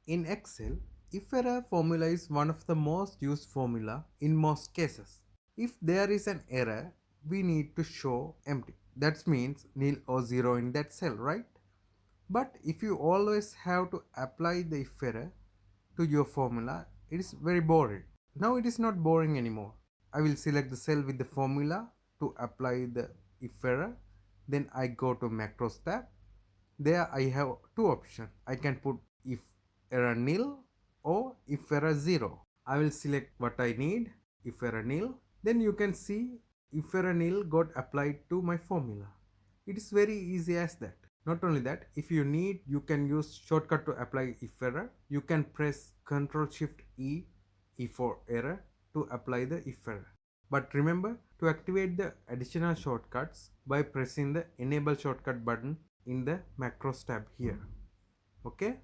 In Excel, IFERROR formula is one of the most used formula in most cases. If there is an error, we need to show empty. That means nil or 0 in that cell, right? But if you always have to apply the IFERROR to your formula, it is very boring. Now it is not boring anymore. I will select the cell with the formula to apply the IFERROR. Then I go to macros tab. There I have two options. I can put if error nil or if error 0. I will select what I need, if error nil. Then you can see if error nil got applied to my formula. It is very easy as that. Not only that, if you need, you can use shortcut to apply if error. You can press Ctrl Shift E for error to apply the if error. But remember to activate the additional shortcuts by pressing the enable shortcut button in the macros tab here. Okay.